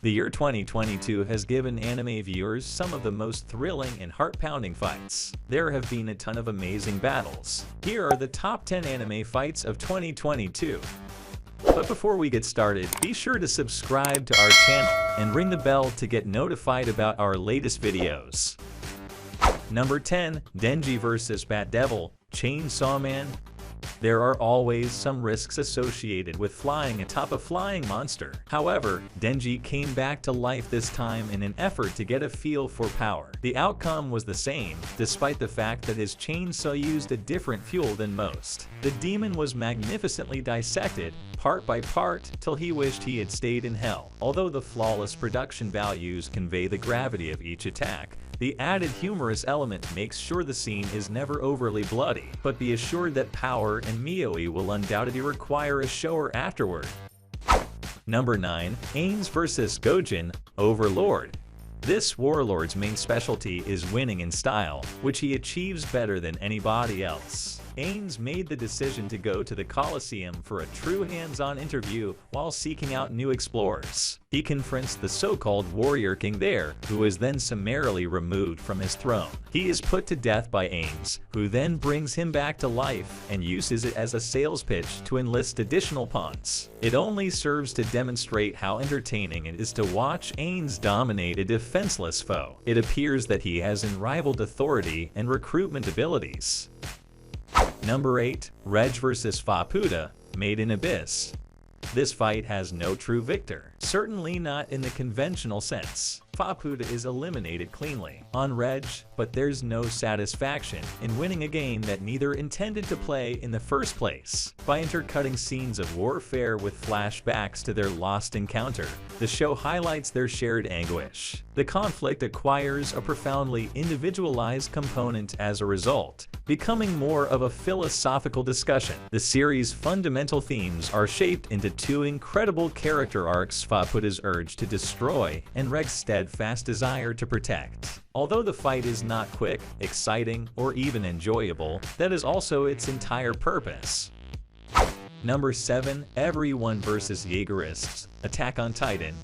The year 2022 has given anime viewers some of the most thrilling and heart-pounding fights. There have been a ton of amazing battles. Here are the top 10 anime fights of 2022. But before we get started, be sure to subscribe to our channel and ring the bell to get notified about our latest videos. Number 10. Denji vs. Bat Devil, Chainsaw Man. There are always some risks associated with flying atop a flying monster. However, Denji came back to life this time in an effort to get a feel for power. The outcome was the same, despite the fact that his chainsaw used a different fuel than most. The demon was magnificently dissected, part by part, till he wished he had stayed in hell. Although the flawless production values convey the gravity of each attack, the added humorous element makes sure the scene is never overly bloody, but be assured that Power and Mioi will undoubtedly require a shower afterward. Number 9. Ainz vs. Gojin, Overlord. This warlord's main specialty is winning in style, which he achieves better than anybody else. Ainz made the decision to go to the Colosseum for a true hands-on interview while seeking out new explorers. He confronts the so-called warrior king there, who is then summarily removed from his throne. He is put to death by Ainz, who then brings him back to life and uses it as a sales pitch to enlist additional pawns. It only serves to demonstrate how entertaining it is to watch Ainz dominate a defenseless foe. It appears that he has unrivaled authority and recruitment abilities. Number 8. Reg vs. Faputa, Made in Abyss. This fight has no true victor, certainly not in the conventional sense. Faputa is eliminated cleanly on Reg, but there's no satisfaction in winning a game that neither intended to play in the first place. By intercutting scenes of warfare with flashbacks to their lost encounter, the show highlights their shared anguish. The conflict acquires a profoundly individualized component as a result, becoming more of a philosophical discussion. The series' fundamental themes are shaped into two incredible character arcs: Faputa's urge to destroy and Reg's steadfast desire to protect. Although the fight is not quick, exciting, or even enjoyable, that is also its entire purpose. Number 7. Everyone vs. Jaegerists, Attack on Titan.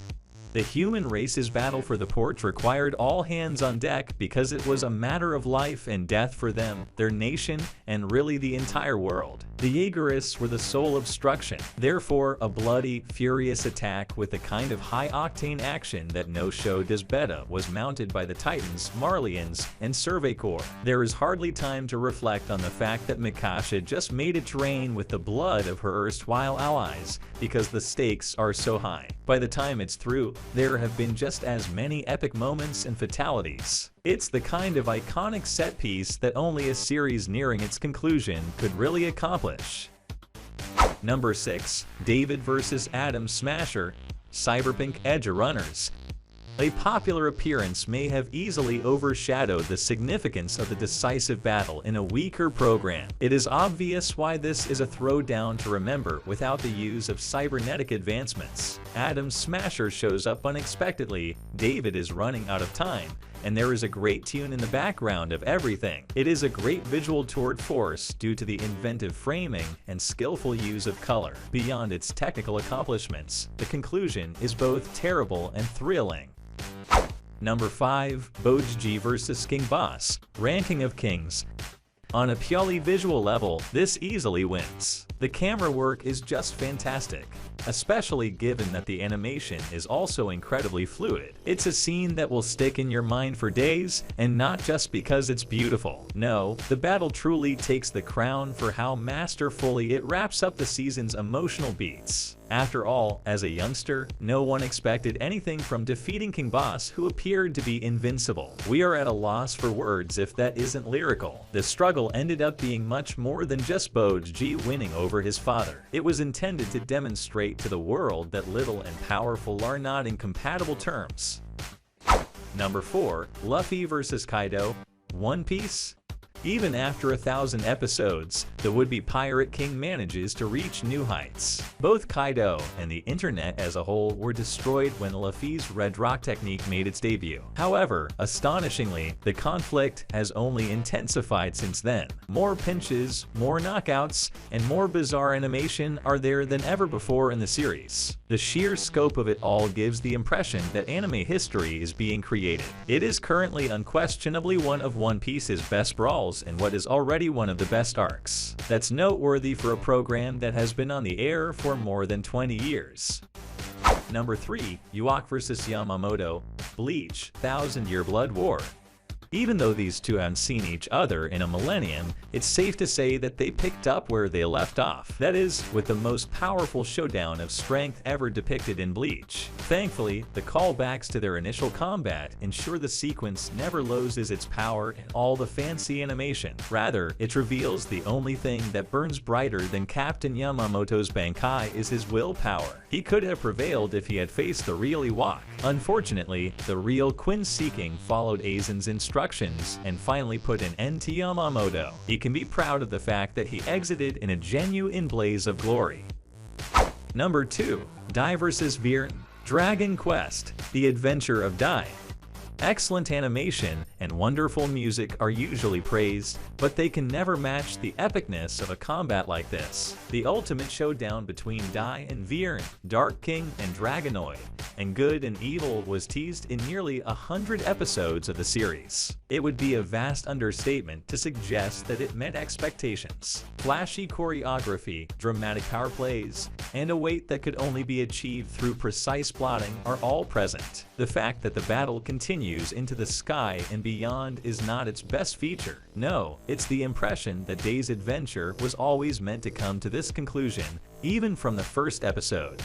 The human race's battle for the porch required all hands on deck because it was a matter of life and death for them, their nation, and really the entire world. The Jaegerists were the sole obstruction. Therefore, a bloody, furious attack with the kind of high-octane action that no show does better was mounted by the Titans, Marleyans, and Survey Corps. There is hardly time to reflect on the fact that Mikasa just made it rain with the blood of her erstwhile allies because the stakes are so high. By the time it's through, there have been just as many epic moments and fatalities. It's the kind of iconic set piece that only a series nearing its conclusion could really accomplish. Number 6. David vs. Atom Smasher, Cyberpunk Edge Runners. A popular appearance may have easily overshadowed the significance of the decisive battle in a weaker program. It is obvious why this is a throwdown to remember without the use of cybernetic advancements. Atom Smasher shows up unexpectedly, David is running out of time, and there is a great tune in the background of everything. It is a great visual tour de force due to the inventive framing and skillful use of color. Beyond its technical accomplishments, the conclusion is both terrible and thrilling. Number 5. Bojji vs. King Boss, Ranking of Kings. On a purely visual level, this easily wins. The camera work is just fantastic, especially given that the animation is also incredibly fluid. It's a scene that will stick in your mind for days, and not just because it's beautiful. No, the battle truly takes the crown for how masterfully it wraps up the season's emotional beats. After all, as a youngster, no one expected anything from defeating King Boss, who appeared to be invincible. We are at a loss for words if that isn't lyrical. The struggle ended up being much more than just Bojji winning over his father. It was intended to demonstrate to the world that little and powerful are not incompatible terms. Number 4. Luffy vs. Kaido, One Piece. Even after 1,000 episodes, the would-be Pirate King manages to reach new heights. Both Kaido and the internet as a whole were destroyed when Luffy's Red Rock technique made its debut. However, astonishingly, the conflict has only intensified since then. More pinches, more knockouts, and more bizarre animation are there than ever before in the series. The sheer scope of it all gives the impression that anime history is being created. It is currently unquestionably one of One Piece's best brawls and what is already one of the best arcs. That's noteworthy for a program that has been on the air for more than 20 years. Number 3. Uok vs. Yamamoto, Bleach, Thousand Year Blood War. Even though these two haven't seen each other in a millennium, it's safe to say that they picked up where they left off. That is, with the most powerful showdown of strength ever depicted in Bleach. Thankfully, the callbacks to their initial combat ensure the sequence never loses its power and all the fancy animation. Rather, it reveals the only thing that burns brighter than Captain Yamamoto's Bankai is his willpower. He could have prevailed if he had faced the real Uok. Unfortunately, the real Quinn Seeking followed Aizen's instructions and finally put an end to Yamamoto. He can be proud of the fact that he exited in a genuine blaze of glory. Number 2. Dai vs. Viren, Dragon Quest, The Adventure of Dai. Excellent animation and wonderful music are usually praised, but they can never match the epicness of a combat like this. The ultimate showdown between Dai and Viren, Dark King and Dragonoid, and good and evil was teased in nearly 100 episodes of the series. It would be a vast understatement to suggest that it met expectations. Flashy choreography, dramatic power plays, and a weight that could only be achieved through precise plotting are all present. The fact that the battle continues into the sky and beyond is not its best feature. No, it's the impression that Dai's adventure was always meant to come to this conclusion, even from the first episode.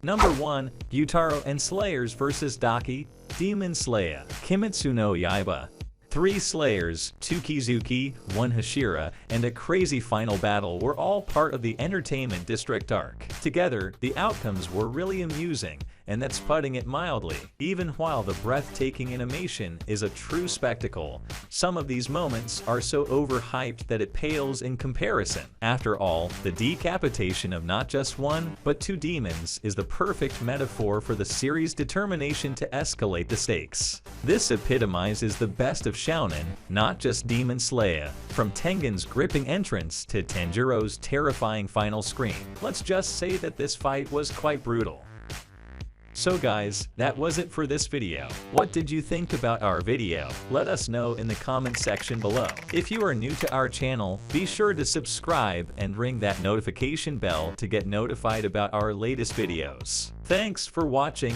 Number 1. Gyutaro and Slayers vs. Daki, Demon Slayer, Kimetsu no Yaiba. 3 Slayers, 2 Kizuki, 1 Hashira, and a crazy final battle were all part of the Entertainment District arc. Together, the outcomes were really amusing, and that's putting it mildly. Even while the breathtaking animation is a true spectacle, some of these moments are so overhyped that it pales in comparison. After all, the decapitation of not just 1, but 2 demons is the perfect metaphor for the series' determination to escalate the stakes. This epitomizes the best of Shounen, not just Demon Slayer, from Tengen's gripping entrance to Tanjiro's terrifying final scream. Let's just say that this fight was quite brutal. So guys, that was it for this video. What did you think about our video? Let us know in the comment section below. If you are new to our channel, be sure to subscribe and ring that notification bell to get notified about our latest videos. Thanks for watching.